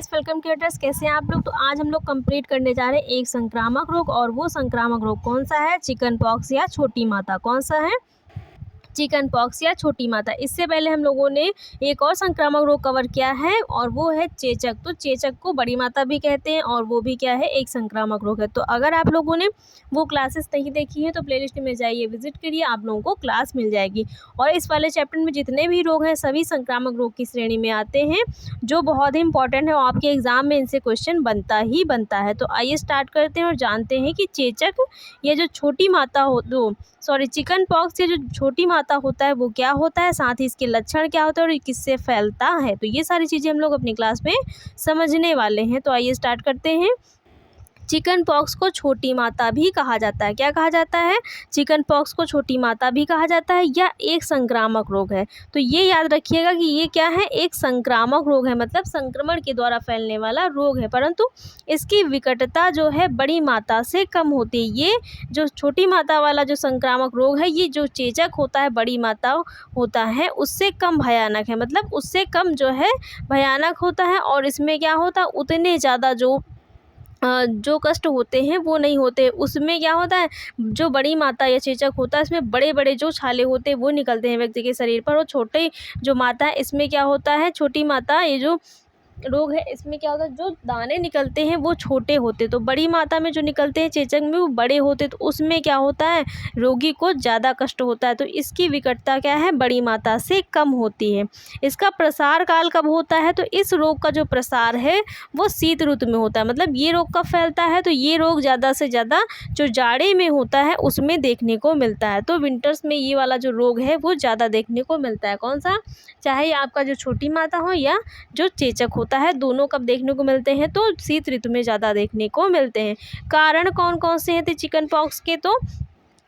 Welcome creators, कैसे हैं आप लोग। तो आज हम लोग कंप्लीट करने जा रहे हैं एक संक्रामक रोग, और वो संक्रामक रोग कौन सा है? चिकन पॉक्स या छोटी माता। कौन सा है? चिकन पॉक्स या छोटी माता। इससे पहले हम लोगों ने एक और संक्रामक रोग कवर किया है, और वो है चेचक। तो चेचक को बड़ी माता भी कहते हैं, और वो भी क्या है? एक संक्रामक रोग है। तो अगर आप लोगों ने वो क्लासेस नहीं देखी हैं तो प्लेलिस्ट में जाइए, विजिट करिए, आप लोगों को क्लास मिल जाएगी। और इस वाले चैप्टर में जितने भी रोग हैं सभी संक्रामक रोग की श्रेणी में आते हैं, जो बहुत ही इंपॉर्टेंट है, और आपके एग्जाम में इनसे क्वेश्चन बनता ही बनता है। तो आइए स्टार्ट करते हैं और जानते हैं कि चेचक, ये जो छोटी माता हो चिकन पॉक्स, ये जो छोटी माता होता है वो क्या होता है, साथ ही इसके लक्षण क्या होते हैं और ये किससे फैलता है। तो ये सारी चीज़ें हम लोग अपनी क्लास में समझने वाले हैं। तो आइए स्टार्ट करते हैं। चिकन पॉक्स को छोटी माता भी कहा जाता है। क्या कहा जाता है? चिकन पॉक्स को छोटी माता भी कहा जाता है, या एक संक्रामक रोग है। तो ये याद रखिएगा कि ये क्या है? एक संक्रामक रोग है, मतलब संक्रमण के द्वारा फैलने वाला रोग है, परंतु इसकी विकटता जो है बड़ी माता से कम होती है। ये जो छोटी माता वाला जो संक्रामक रोग है, ये जो चेचक होता है बड़ी माता होता है उससे कम भयानक है, मतलब उससे कम जो है भयानक होता है। और इसमें क्या होता है? उतने ज़्यादा जो कष्ट होते हैं वो नहीं होते। उसमें क्या होता है? जो बड़ी माता या चेचक होता है इसमें बड़े बड़े जो छाले होते हैं वो निकलते हैं व्यक्ति के शरीर पर, और छोटे जो माता है इसमें क्या होता है? छोटी माता, ये जो रोग है इसमें क्या होता है? जो दाने निकलते हैं वो छोटे होते। तो बड़ी माता में जो निकलते हैं चेचक में वो बड़े होते, तो उसमें क्या होता है? रोगी को ज़्यादा कष्ट होता है। तो इसकी विकटता क्या है? बड़ी माता से कम होती है। इसका प्रसार काल कब होता है? तो इस रोग का जो प्रसार है वो शीत ऋतु में होता है। मतलब ये रोग कब फैलता है? तो ये रोग ज़्यादा से ज़्यादा जो जाड़े में होता है उसमें देखने को मिलता है। तो विंटर्स में ये वाला जो रोग है वो ज़्यादा देखने को मिलता है। कौन सा? चाहे आपका जो छोटी माता हो या जो चेचक होता है, दोनों कब देखने को मिलते हैं? तो शीत ऋतु में ज़्यादा देखने को मिलते हैं। कारण कौन कौन से हैं चिकन पॉक्स के? तो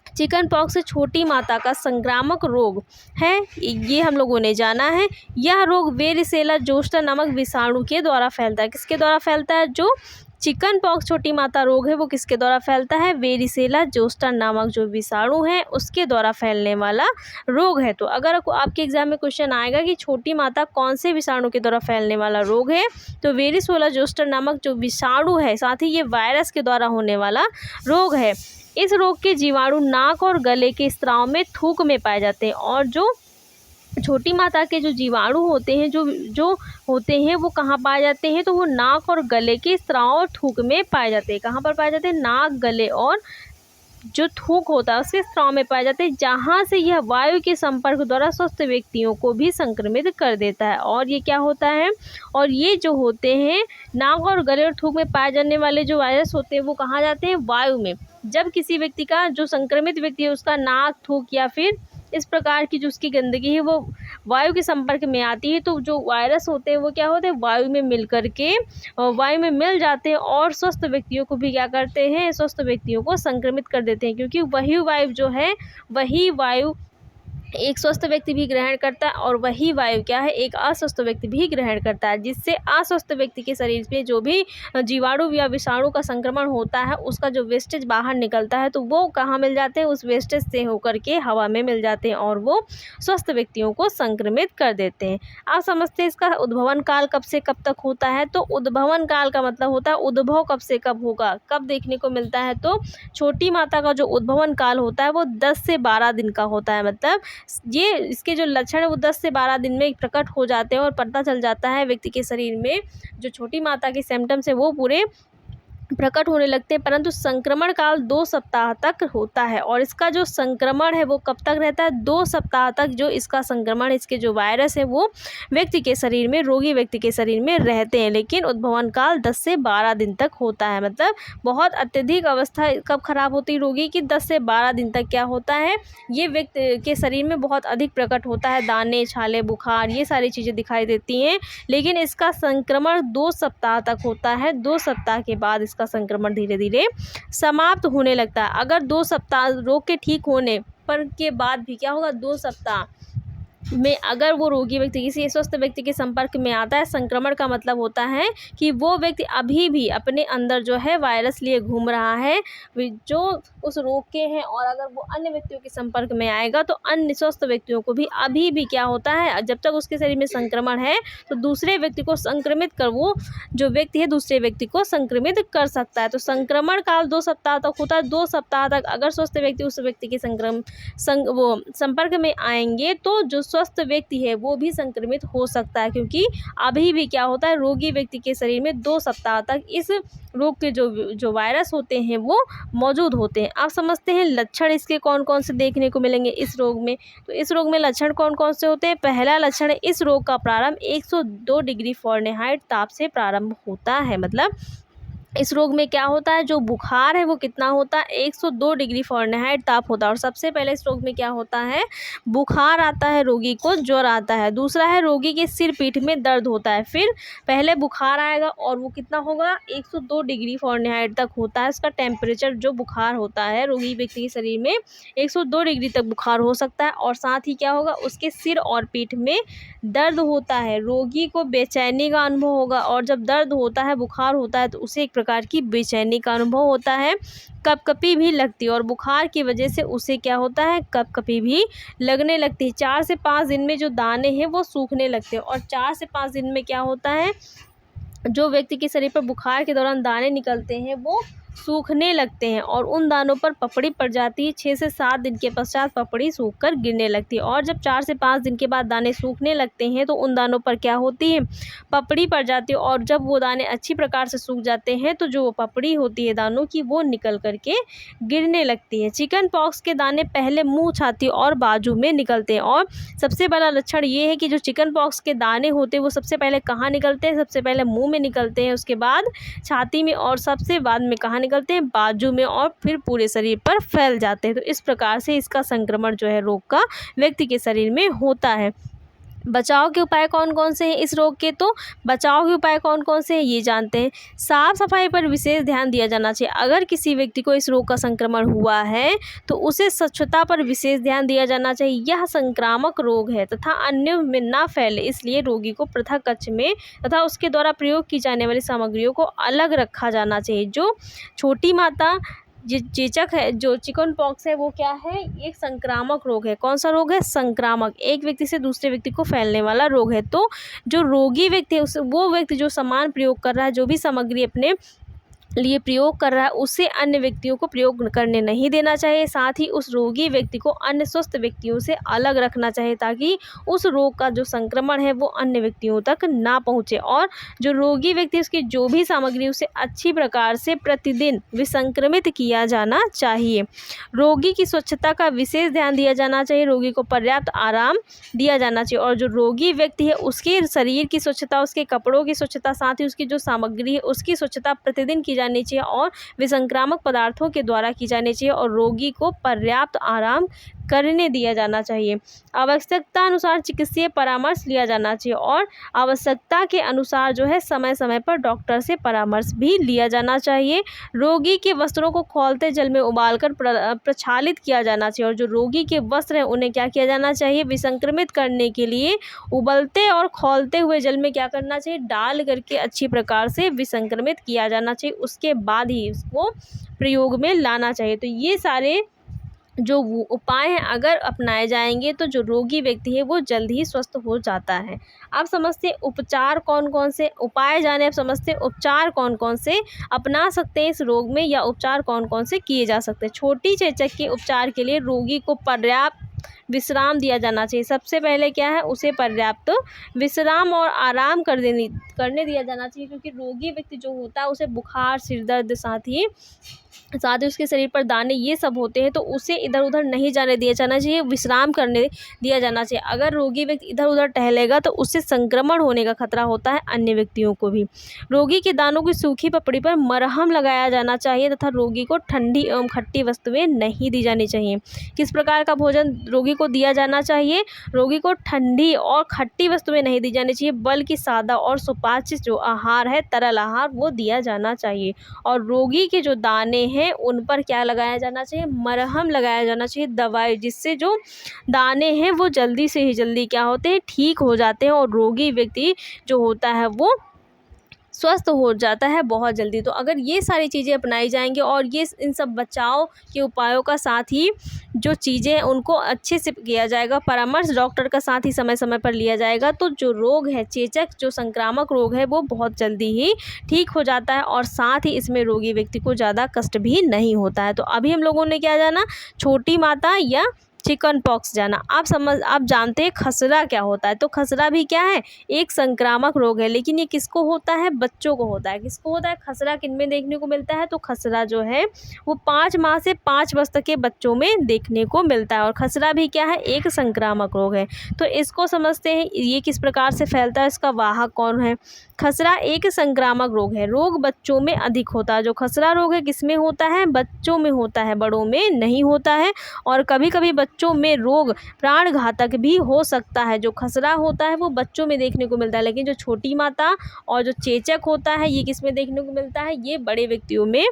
चिकन पॉक्स छोटी माता का संक्रामक रोग है, ये हम लोगों ने जाना है। यह रोग वेरिसेला जोस्टर नामक विषाणु के द्वारा फैलता है। किसके द्वारा फैलता है? जो चिकन पॉक्स छोटी माता रोग है वो किसके द्वारा फैलता है? वेरिसेला जोस्टर नामक जो विषाणु है उसके द्वारा फैलने वाला रोग है। तो अगर आपके एग्जाम में क्वेश्चन आएगा कि छोटी माता कौन से विषाणु के द्वारा फैलने वाला रोग है, तो वेरिसेला जोस्टर नामक जो विषाणु है, साथ ही ये वायरस के द्वारा होने वाला रोग है। इस रोग के जीवाणु नाक और गले के स्राव में थूक में पाए जाते हैं। और जो छोटी माता के जो जीवाणु होते हैं जो होते हैं वो कहाँ पाए जाते हैं? तो वो नाक और गले के स्राव और थूक में पाए जाते हैं। कहाँ पर पाए जाते हैं? नाक, गले और जो थूक होता है उसके स्राव में पाए जाते हैं, जहाँ से यह वायु के संपर्क द्वारा स्वस्थ व्यक्तियों को भी संक्रमित कर देता है। और ये क्या होता है? और ये जो होते हैं नाक और गले और थूक में पाए जाने वाले जो वायरस होते हैं वो कहाँ जाते हैं? वायु में। जब किसी व्यक्ति का जो संक्रमित व्यक्ति है उसका नाक, थूक या फिर इस प्रकार की जो उसकी गंदगी है वो वायु के संपर्क में आती है, तो जो वायरस होते हैं वो क्या होते हैं? वायु में मिल करके वायु में मिल जाते हैं, और स्वस्थ व्यक्तियों को भी क्या करते हैं? स्वस्थ व्यक्तियों को संक्रमित कर देते हैं, क्योंकि वही वायु जो है, वही वायु एक स्वस्थ व्यक्ति भी ग्रहण करता है, और वही वायु क्या है? एक अस्वस्थ व्यक्ति भी ग्रहण करता है, जिससे अस्वस्थ व्यक्ति के शरीर में जो भी जीवाणु या विषाणु का संक्रमण होता है उसका जो वेस्टेज बाहर निकलता है, तो वो कहाँ मिल जाते हैं? उस वेस्टेज से होकर के हवा में मिल जाते हैं, और वो स्वस्थ व्यक्तियों को संक्रमित कर देते हैं। आप समझते हैं इसका उद्भवन काल कब से कब तक होता है? तो उद्भवन काल का मतलब होता है उद्भव कब से कब होगा, कब देखने को मिलता है? तो छोटी माता का जो उद्भवन काल होता है वो 10 से 12 दिन का होता है। मतलब ये इसके जो लक्षण है वो 10 से 12 दिन में प्रकट हो जाते हैं, और पता चल जाता है व्यक्ति के शरीर में जो छोटी माता के सिम्टम्स है वो पूरे प्रकट होने लगते हैं। परंतु संक्रमण काल 2 सप्ताह तक होता है, और इसका जो संक्रमण है वो कब तक रहता है? 2 सप्ताह तक जो इसका संक्रमण, इसके जो वायरस है वो व्यक्ति के शरीर में, रोगी व्यक्ति के शरीर में रहते हैं। लेकिन उद्भवन काल 10 से 12 दिन तक होता है। मतलब बहुत अत्यधिक अवस्था कब खराब होती है रोगी की? 10 से 12 दिन तक क्या होता है? ये व्यक्ति के शरीर में बहुत अधिक प्रकट होता है, दाने, छाले, बुखार, ये सारी चीज़ें दिखाई देती हैं। लेकिन इसका संक्रमण 2 सप्ताह तक होता है। 2 सप्ताह के बाद इसका संक्रमण धीरे धीरे समाप्त होने लगता है। अगर 2 सप्ताह रोग के ठीक होने पर के बाद भी क्या होगा? 2 सप्ताह में अगर वो रोगी व्यक्ति किसी स्वस्थ व्यक्ति के संपर्क में आता है, संक्रमण का मतलब होता है कि वो व्यक्ति अभी भी अपने अंदर जो है वायरस लिए घूम रहा है जो उस रोग के हैं, और अगर वो अन्य व्यक्तियों के संपर्क में आएगा तो अन्य स्वस्थ व्यक्तियों को भी अभी भी क्या होता है, जब तक उसके शरीर में संक्रमण है तो दूसरे व्यक्ति को संक्रमित कर, वो जो व्यक्ति है दूसरे व्यक्ति को संक्रमित कर सकता है। तो संक्रमण काल 2 सप्ताह तक होता है। 2 सप्ताह तक अगर स्वस्थ व्यक्ति उस व्यक्ति के वो संपर्क में आएंगे तो जो स्वस्थ व्यक्ति है वो भी संक्रमित हो सकता है, क्योंकि अभी भी क्या होता है, रोगी व्यक्ति के शरीर में 2 सप्ताह तक इस रोग के जो वायरस होते हैं वो मौजूद होते हैं। आप समझते हैं लक्षण इसके कौन कौन से देखने को मिलेंगे इस रोग में। तो इस रोग में लक्षण कौन कौन से होते हैं। पहला लक्षण है, इस रोग का प्रारंभ 102 डिग्री फ़ारेनहाइट ताप से प्रारंभ होता है। मतलब इस रोग में क्या होता है, जो बुखार है वो कितना होता है, 102 डिग्री फ़ारेनहाइट ताप होता है। और सबसे पहले इस रोग में क्या होता है, बुखार आता है, रोगी को ज्वर आता है। दूसरा है, रोगी के सिर पीठ में दर्द होता है। फिर पहले बुखार आएगा और वो कितना होगा, 102 डिग्री फ़ारेनहाइट तक होता है उसका टेम्परेचर। जो बुखार होता है रोगी व्यक्ति के शरीर में 102 डिग्री तक बुखार हो सकता है। और साथ ही क्या होगा, उसके सिर और पीठ में दर्द होता है, रोगी को बेचैनी का अनुभव होगा। और जब दर्द होता है, बुखार होता है, तो उसे एक प्रकार की बेचैनी का अनुभव होता है, कपकपी भी लगती है। और बुखार की वजह से उसे क्या होता है, कपकपी भी लगने लगती है। 4 से 5 दिन में जो दाने हैं वो सूखने लगते हैं। और 4 से 5 दिन में क्या होता है, जो व्यक्ति के शरीर पर बुखार के दौरान दाने निकलते हैं वो सूखने लगते हैं और उन दानों पर पपड़ी पड़ जाती है। 6 से 7 दिन के पश्चात पपड़ी सूखकर गिरने लगती है। और जब 4 से 5 दिन के बाद दाने सूखने लगते हैं तो उन दानों पर क्या होती है, पपड़ी पड़ जाती है। और जब वो दाने अच्छी प्रकार से सूख जाते हैं तो जो पपड़ी होती है दानों की वो निकल करके गिरने लगती है। चिकन पॉक्स के दाने पहले मुँह, छाती और बाजू में निकलते हैं। और सबसे बड़ा लक्षण ये है कि जो चिकन पॉक्स के दाने होते हैं वो सबसे पहले कहाँ निकलते हैं, सबसे पहले मुँह में निकलते हैं, उसके बाद छाती में, और सबसे बाद में कहाँ निकलते हैं, बाजू में, और फिर पूरे शरीर पर फैल जाते हैं। तो इस प्रकार से इसका संक्रमण जो है रोग का व्यक्ति के शरीर में होता है। बचाव के उपाय कौन कौन से हैं इस रोग के, तो बचाव के उपाय कौन कौन से हैं ये जानते हैं। साफ सफाई पर विशेष ध्यान दिया जाना चाहिए। अगर किसी व्यक्ति को इस रोग का संक्रमण हुआ है तो उसे स्वच्छता पर विशेष ध्यान दिया जाना चाहिए। यह संक्रामक रोग है तथा अन्यों में ना फैले, इसलिए रोगी को पृथक कक्ष में तथा उसके द्वारा प्रयोग की जाने वाली सामग्रियों को अलग रखा जाना चाहिए। जो छोटी माता चेचक है, जो चिकन पॉक्स है, वो क्या है, एक संक्रामक रोग है। कौन सा रोग है, संक्रामक, एक व्यक्ति से दूसरे व्यक्ति को फैलने वाला रोग है। तो जो रोगी व्यक्ति है वो व्यक्ति जो सामान प्रयोग कर रहा है, जो भी सामग्री अपने लिए प्रयोग कर रहा है, उसे अन्य व्यक्तियों को प्रयोग करने नहीं देना चाहिए। साथ ही उस रोगी व्यक्ति को अन्य स्वस्थ व्यक्तियों से अलग रखना चाहिए ताकि उस रोग का जो संक्रमण है वो अन्य व्यक्तियों तक ना पहुंचे। और जो रोगी व्यक्ति उसकी जो भी सामग्री उसे अच्छी प्रकार से प्रतिदिन विसंक्रमित किया जाना चाहिए। रोगी की स्वच्छता का विशेष ध्यान दिया जाना चाहिए। रोगी को पर्याप्त आराम दिया जाना चाहिए। और जो रोगी व्यक्ति है उसके शरीर की स्वच्छता, उसके कपड़ों की स्वच्छता, साथ ही उसकी जो सामग्री है उसकी स्वच्छता प्रतिदिन की जानी चाहिए और विसंक्रामक पदार्थों के द्वारा की जानी चाहिए। और रोगी को पर्याप्त आराम करने दिया जाना चाहिए। आवश्यकता अनुसार चिकित्सीय परामर्श लिया जाना चाहिए। और आवश्यकता के अनुसार जो है समय समय पर डॉक्टर से परामर्श भी लिया जाना चाहिए। रोगी के वस्त्रों को खौलते जल में उबालकर प्रक्षालित किया जाना चाहिए। और जो रोगी के वस्त्र हैं उन्हें क्या किया जाना चाहिए, विसंक्रमित करने के लिए उबलते और खौलते हुए जल में क्या करना चाहिए, डाल करके अच्छी प्रकार से विसंक्रमित किया जाना चाहिए। उसके बाद ही इसको प्रयोग में लाना चाहिए। तो ये सारे जो उपाय हैं अगर अपनाए जाएंगे तो जो रोगी व्यक्ति है वो जल्द ही स्वस्थ हो जाता है। आप समझते हैं उपचार कौन कौन से, उपाय जाने आप समझते हैं उपचार कौन कौन से अपना सकते हैं इस रोग में, या उपचार कौन कौन से किए जा सकते हैं। छोटी चेचक के उपचार के लिए रोगी को पर्याप्त विश्राम दिया जाना चाहिए। सबसे पहले क्या है, उसे पर्याप्त विश्राम और आराम करने दिया जाना चाहिए, क्योंकि रोगी व्यक्ति जो होता है उसे बुखार, सिर दर्द, साथ ही उसके शरीर पर दाने ये सब होते हैं, तो उसे इधर उधर नहीं जाने दिया जाना चाहिए, विश्राम करने दिया जाना चाहिए। अगर रोगी व्यक्ति इधर उधर टहलेगा तो उससे संक्रमण होने का खतरा होता है अन्य व्यक्तियों को भी। रोगी के दानों की सूखी पपड़ी पर मरहम लगाया जाना चाहिए तथा रोगी को ठंडी एवं खट्टी वस्तुएं नहीं दी जानी चाहिए। किस प्रकार का भोजन रोगी रोगी को दिया जाना चाहिए? रोगी को ठंडी और खट्टी वस्तुएं नहीं दी जानी चाहिए, बल्कि सादा और सुपाच्य जो आहार है, तरल आहार, वो दिया जाना चाहिए। और रोगी के जो दाने हैं उन पर क्या लगाया जाना चाहिए? मरहम लगाया जाना चाहिए, दवाई, जिससे जो दाने हैं वो जल्दी से ही जल्दी क्या होते हैं? ठीक हो जाते हैं और रोगी व्यक्ति जो होता है वो स्वस्थ हो जाता है बहुत जल्दी। तो अगर ये सारी चीज़ें अपनाई जाएंगी और ये इन सब बचाव के उपायों का साथ ही जो चीज़ें हैं उनको अच्छे से किया जाएगा, परामर्श डॉक्टर का साथ ही समय समय पर लिया जाएगा, तो जो रोग है, चेचक जो संक्रामक रोग है, वो बहुत जल्दी ही ठीक हो जाता है और साथ ही इसमें रोगी व्यक्ति को ज़्यादा कष्ट भी नहीं होता है। तो अभी हम लोगों ने क्या जाना? छोटी माता या चिकन पॉक्स जाना। आप जानते हैं खसरा क्या होता है? तो खसरा भी क्या है? एक संक्रामक रोग है, लेकिन ये किसको होता है? बच्चों को होता है। किसको होता है खसरा? किन में देखने को मिलता है? तो खसरा जो है वो 5 माह से 5 वर्ष तक के बच्चों में देखने को मिलता है और खसरा भी क्या है? एक संक्रामक रोग है। तो इसको समझते हैं, ये किस प्रकार से फैलता है, इसका वाहक कौन है? खसरा एक संक्रामक रोग है, रोग बच्चों में अधिक होता है। जो खसरा रोग है किस में होता है? बच्चों में होता है, बड़ों में नहीं होता है। और कभी कभी बच्चों में रोग प्राण घातक भी हो सकता है। जो खसरा होता है वो बच्चों में देखने को मिलता है, लेकिन जो छोटी माता और जो चेचक होता है ये किस में देखने को मिलता है? ये बड़े व्यक्तियों में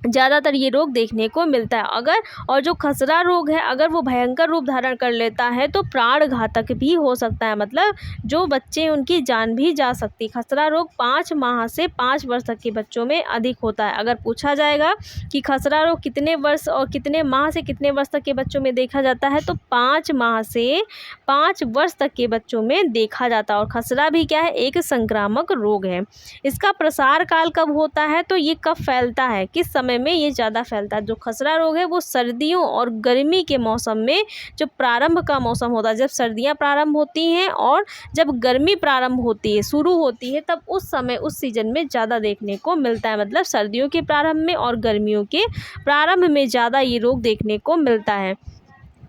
ज़्यादातर ये रोग देखने को मिलता है। और जो खसरा रोग है अगर वो भयंकर रूप धारण कर लेता है तो प्राण घातक भी हो सकता है, मतलब जो बच्चे उनकी जान भी जा सकती है। खसरा रोग 5 माह से 5 वर्ष तक के बच्चों में अधिक होता है। अगर पूछा जाएगा कि खसरा रोग कितने वर्ष और कितने माह से कितने वर्ष तक के बच्चों में देखा जाता है, तो 5 माह से 5 वर्ष तक के बच्चों में देखा जाता है। और खसरा भी क्या है? एक संक्रामक रोग है। इसका प्रसार काल कब होता है? तो ये कब फैलता है, किस समय में ये ज़्यादा फैलता है? जो खसरा रोग है वो सर्दियों और गर्मी के मौसम में, जो प्रारंभ का मौसम होता है, जब सर्दियां प्रारंभ होती हैं और जब गर्मी प्रारंभ होती है, शुरू होती है, तब उस समय उस सीजन में ज़्यादा देखने को मिलता है। मतलब सर्दियों के प्रारंभ में और गर्मियों के प्रारंभ में ज़्यादा ये रोग देखने को मिलता है।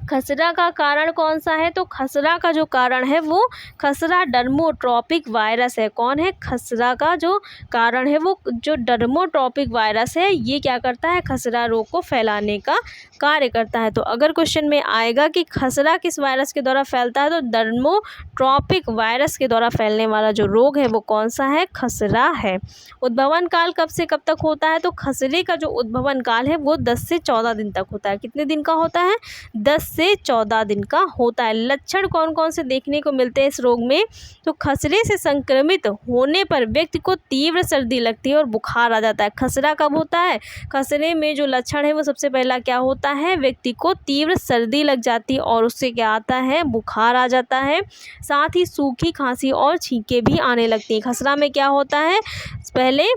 खसरा का कारण कौन सा है? तो खसरा का जो कारण है वो खसरा डर्मोट्रॉपिक वायरस है। कौन है? खसरा का जो कारण है वो जो डर्मोट्रॉपिक वायरस है, ये क्या करता है? खसरा रोग को फैलाने का कार्य करता है। तो अगर क्वेश्चन में आएगा कि खसरा किस वायरस के द्वारा फैलता है, तो डर्मोट्रॉपिक वायरस के द्वारा फैलने वाला जो रोग है वो कौन सा है? खसरा है। उद्भवन काल कब से कब तक होता है? तो खसरे का जो उद्भवन काल है वो 10 से 14 दिन तक होता है। कितने दिन का होता है? 10 से 14 दिन का होता है। लक्षण कौन कौन से देखने को मिलते हैं इस रोग में? तो खसरे से संक्रमित होने पर व्यक्ति को तीव्र सर्दी लगती है और बुखार आ जाता है। खसरा कब होता है? खसरे में जो लक्षण है वो सबसे पहला क्या होता है? व्यक्ति को तीव्र सर्दी लग जाती है और उससे क्या आता है? बुखार आ जाता है। साथ ही सूखी खांसी और छींके भी आने लगती हैं। खसरा में क्या होता है? पहले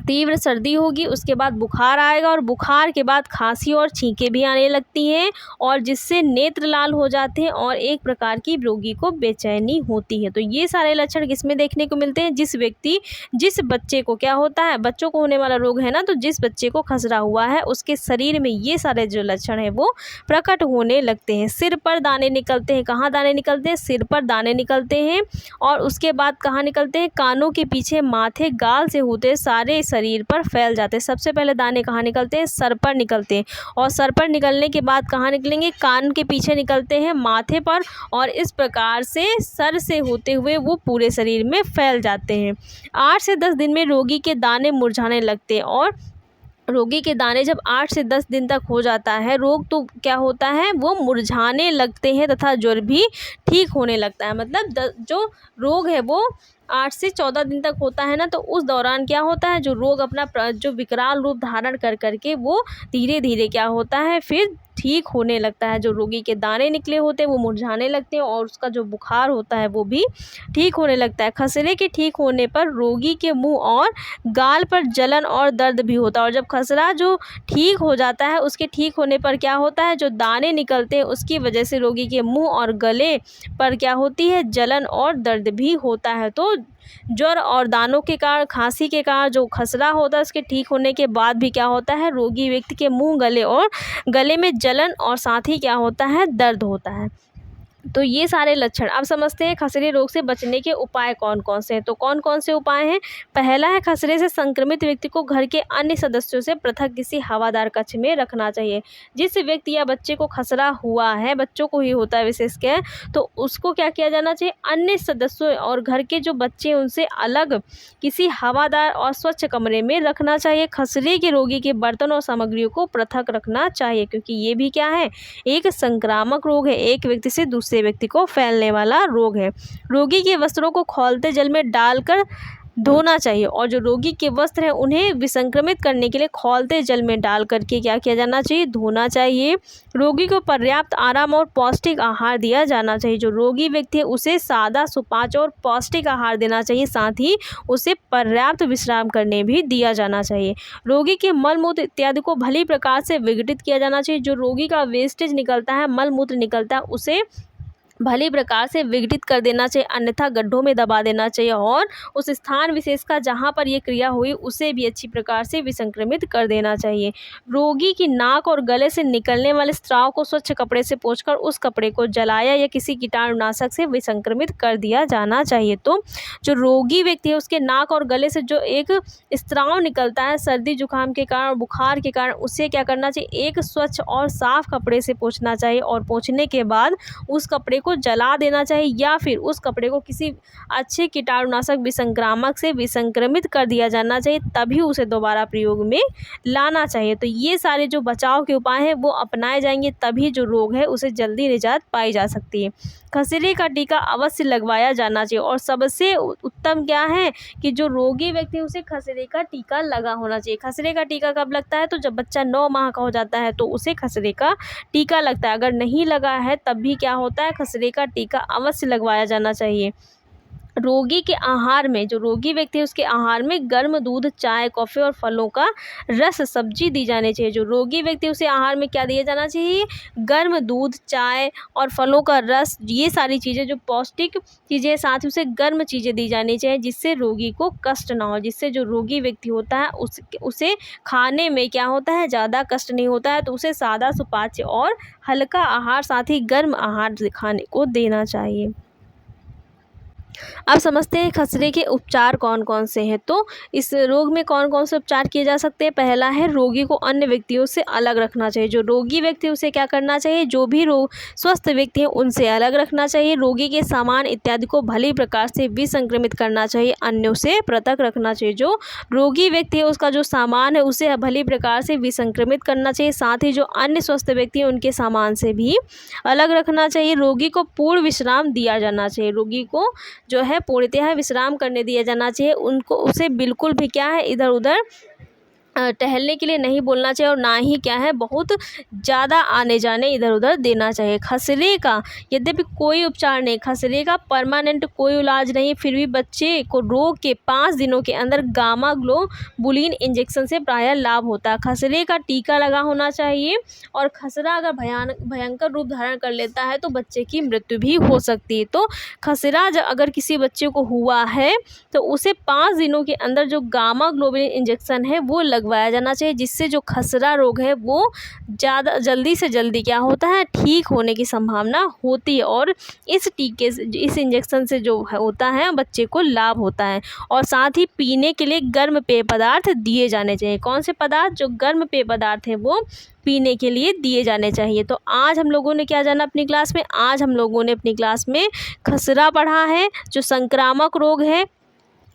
तीव्र सर्दी होगी, उसके बाद बुखार आएगा और बुखार के बाद खांसी और छींकें भी आने लगती हैं और जिससे नेत्र लाल हो जाते हैं और एक प्रकार की रोगी को बेचैनी होती है। तो ये सारे लक्षण किसमें देखने को मिलते हैं? जिस बच्चे को क्या होता है? बच्चों को होने वाला रोग है ना, तो जिस बच्चे को खसरा हुआ है उसके शरीर में ये सारे जो लक्षण है वो प्रकट होने लगते हैं। सिर पर दाने निकलते हैं। कहाँ दाने निकलते हैं? सिर पर दाने निकलते हैं। और उसके बाद कहाँ निकलते हैं? कानों के पीछे, माथे, गाल से होते सारे शरीर पर फैल जाते हैं। सबसे पहले दाने कहाँ निकलते हैं? सर पर निकलते हैं और सर पर निकलने के बाद कहाँ निकलेंगे? कान के पीछे निकलते हैं, माथे पर, और इस प्रकार से सर से होते हुए वो पूरे शरीर में फैल जाते हैं। 8 से 10 दिन में रोगी के दाने मुरझाने लगते हैं और रोगी के दाने जब 8 से 10 दिन तक हो जाता है रोग, तो क्या होता है? वो मुरझाने लगते हैं तथा ज्वर भी ठीक होने लगता है। मतलब जो रोग है वो 8 से 14 दिन तक होता है ना, तो उस दौरान क्या होता है? जो रोग अपना जो विकराल रूप धारण कर करके वो धीरे धीरे क्या होता है? फिर ठीक होने लगता है। जो रोगी के दाने निकले होते हैं वो मुरझाने लगते हैं और उसका जो बुखार होता है वो भी ठीक होने लगता है। खसरे के ठीक होने पर रोगी के मुंह और गाल पर जलन और दर्द भी होता है। और जब खसरा जो ठीक हो जाता है उसके ठीक होने पर क्या होता है? जो दाने निकलते हैं उसकी वजह से रोगी के मुंह और गले पर क्या होती है? जलन और दर्द भी होता है। तो ज्वर और दानों के कारण, खांसी के कारण जो खसरा होता है उसके ठीक होने के बाद भी क्या होता है? रोगी व्यक्ति के मुंह, गले में जलन और साथ ही क्या होता है? दर्द होता है। तो ये सारे लक्षण। अब समझते हैं खसरे रोग से बचने के उपाय कौन कौन से हैं। तो कौन कौन से उपाय हैं। पहला है खसरे से संक्रमित व्यक्ति को घर के अन्य सदस्यों से पृथक किसी हवादार कक्ष में रखना चाहिए। जिस व्यक्ति या बच्चे को खसरा हुआ है, बच्चों को ही होता है विशेषकर, तो उसको क्या किया जाना चाहिए, अन्य सदस्यों और घर के जो बच्चे हैं उनसे अलग किसी हवादार और स्वच्छ कमरे में रखना चाहिए। खसरे के रोगी के बर्तन और सामग्रियों को पृथक रखना चाहिए, क्योंकि ये भी क्या है, एक संक्रामक रोग है, एक व्यक्ति से दूसरे व्यक्ति को फैलने वाला रोग है। रोगी के वस्त्रों को खौलते जल में डालकर धोना चाहिए, और जो रोगी के वस्त्र हैं उन्हें विसंक्रमित करने के लिए खौलते जल में डाल करके क्या किया जाना चाहिए, धोना चाहिए। रोगी को पर्याप्त आराम और पौष्टिक आहार दिया जाना चाहिए। जो रोगी व्यक्ति है उसे सादा, सुपाच्य और पौष्टिक आहार देना चाहिए, साथ ही उसे पर्याप्त विश्राम करने भी दिया जाना चाहिए। रोगी के मल मूत्र इत्यादि को भली प्रकार से विघटित किया जाना चाहिए। जो रोगी का वेस्टेज निकलता है, मल मूत्र निकलता है, उसे भली प्रकार से विघटित कर देना चाहिए, अन्यथा गड्ढों में दबा देना चाहिए, और उस स्थान विशेष का जहाँ पर ये क्रिया हुई उसे भी अच्छी प्रकार से विसंक्रमित कर देना चाहिए। रोगी की नाक और गले से निकलने वाले स्राव को स्वच्छ कपड़े से पोंछकर उस कपड़े को जलाया या किसी कीटाणुनाशक से विसंक्रमित कर दिया जाना चाहिए। तो जो रोगी व्यक्ति है उसके नाक और गले से जो एक स्राव निकलता है सर्दी जुकाम के कारण, बुखार के कारण, उसे क्या करना चाहिए, एक स्वच्छ और साफ कपड़े से पोंछना चाहिए, और पोंछने के बाद उस कपड़े को जला देना चाहिए, या फिर उस कपड़े को किसी अच्छे कीटाणुनाशक विसंक्रामक से विसंक्रमित कर दिया जाना चाहिए, तभी उसे दोबारा प्रयोग में लाना चाहिए। तो ये सारे जो बचाव के उपाय हैं वो अपनाए जाएंगे, तभी जो रोग है उसे जल्दी निजात पाई जा सकती है। खसरे का टीका अवश्य लगवाया जाना चाहिए, और सबसे उत्तम क्या है कि जो रोगी व्यक्ति उसे खसरे का टीका लगा होना चाहिए। खसरे का टीका कब लगता है, तो जब बच्चा 9 माह का हो जाता है तो उसे खसरे का टीका लगता है। अगर नहीं लगा है तब भी क्या होता है, खसरे का टीका अवश्य लगवाया जाना चाहिए। रोगी के आहार में, जो रोगी व्यक्ति है उसके आहार में गर्म दूध, चाय, कॉफ़ी और फलों का रस, सब्जी दी जानी चाहिए। जो रोगी व्यक्ति उसे आहार में क्या दिया जाना चाहिए, गर्म दूध, चाय और फलों का रस, ये सारी चीज़ें जो पौष्टिक चीज़ें, साथ ही उसे गर्म चीज़ें दी जानी चाहिए, जिससे रोगी को कष्ट ना हो, जिससे जो रोगी व्यक्ति होता है उसे खाने में क्या होता है, ज़्यादा कष्ट नहीं होता है। तो उसे सादा, सुपाच्य और हल्का आहार, साथ ही गर्म आहार खाने को देना चाहिए। अब समझते हैं खसरे के उपचार कौन कौन से हैं। तो इस रोग में कौन कौन से उपचार किए जा सकते हैं। पहला है रोगी को अन्य व्यक्तियों से अलग रखना चाहिए। जो रोगी व्यक्ति उसे क्या करना चाहिए, जो भी स्वस्थ व्यक्ति हैं उनसे अलग रखना चाहिए। रोगी के सामान इत्यादि को भली प्रकार से विसंक्रमित करना चाहिए, अन्यों से पृथक रखना चाहिए। जो रोगी व्यक्ति है उसका जो सामान है उसे भली प्रकार से विसंक्रमित करना चाहिए, साथ ही जो अन्य स्वस्थ व्यक्ति हैं उनके सामान से भी अलग रखना चाहिए। रोगी को पूर्ण विश्राम दिया जाना चाहिए। रोगी को जो है पूर्णतः विश्राम करने दिया जाना चाहिए। उसे बिल्कुल भी क्या है, इधर उधर टहलने के लिए नहीं बोलना चाहिए, और ना ही क्या है बहुत ज़्यादा आने जाने इधर उधर देना चाहिए। खसरे का यद्यपि कोई उपचार नहीं, खसरे का परमानेंट कोई इलाज नहीं, फिर भी बच्चे को रोग के 5 दिनों के अंदर गामा ग्लोबुलिन इंजेक्शन से प्रायः लाभ होता है। खसरे का टीका लगा होना चाहिए, और खसरा अगर भयंकर रूप धारण कर लेता है तो बच्चे की मृत्यु भी हो सकती है। तो खसरा अगर किसी बच्चे को हुआ है तो उसे 5 दिनों के अंदर जो गामा ग्लोबुलिन इंजेक्शन है वो लगवाया जाना चाहिए, जिससे जो खसरा रोग है वो ज़्यादा जल्दी से जल्दी क्या होता है, ठीक होने की संभावना होती है। और इस टीके से, इस इंजेक्शन से जो होता है बच्चे को लाभ होता है। और साथ ही पीने के लिए गर्म पेय पदार्थ दिए जाने चाहिए। कौन से पदार्थ, जो गर्म पेय पदार्थ हैं वो पीने के लिए दिए जाने चाहिए। तो आज हम लोगों ने क्या जाना अपनी क्लास में, आज हम लोगों ने अपनी क्लास में खसरा पढ़ा है, जो संक्रामक रोग है।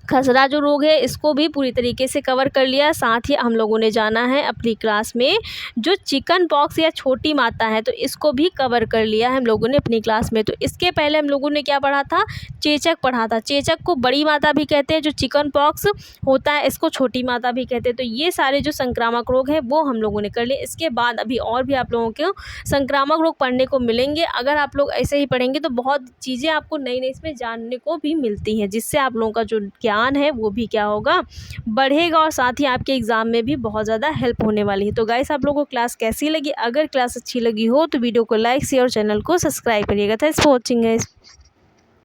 खसरा जो रोग है इसको भी पूरी तरीके से कवर कर लिया। साथ ही हम लोगों ने जाना है अपनी क्लास में जो चिकन पॉक्स या छोटी माता है, तो इसको भी कवर कर लिया हम लोगों ने अपनी क्लास में। तो इसके पहले हम लोगों ने क्या पढ़ा था, चेचक पढ़ा था। चेचक को बड़ी माता भी कहते हैं, जो चिकन पॉक्स होता है इसको छोटी माता भी कहते हैं। तो ये सारे जो संक्रामक रोग है वो हम लोगों ने कर लिए। इसके बाद अभी और भी आप लोगों को संक्रामक रोग पढ़ने को मिलेंगे। अगर आप लोग ऐसे ही पढ़ेंगे तो बहुत चीज़ें आपको नई नई इसमें जानने को भी मिलती हैं, जिससे आप लोगों का जो ज्ञान है वो भी क्या होगा, बढ़ेगा, और साथ ही आपके एग्ज़ाम में भी बहुत ज़्यादा हेल्प होने वाली है। तो गाइस आप लोगों को क्लास कैसी लगी, अगर क्लास अच्छी लगी हो तो वीडियो को लाइक, शेयर और चैनल को सब्सक्राइब करिएगा। Thanks for watching guys.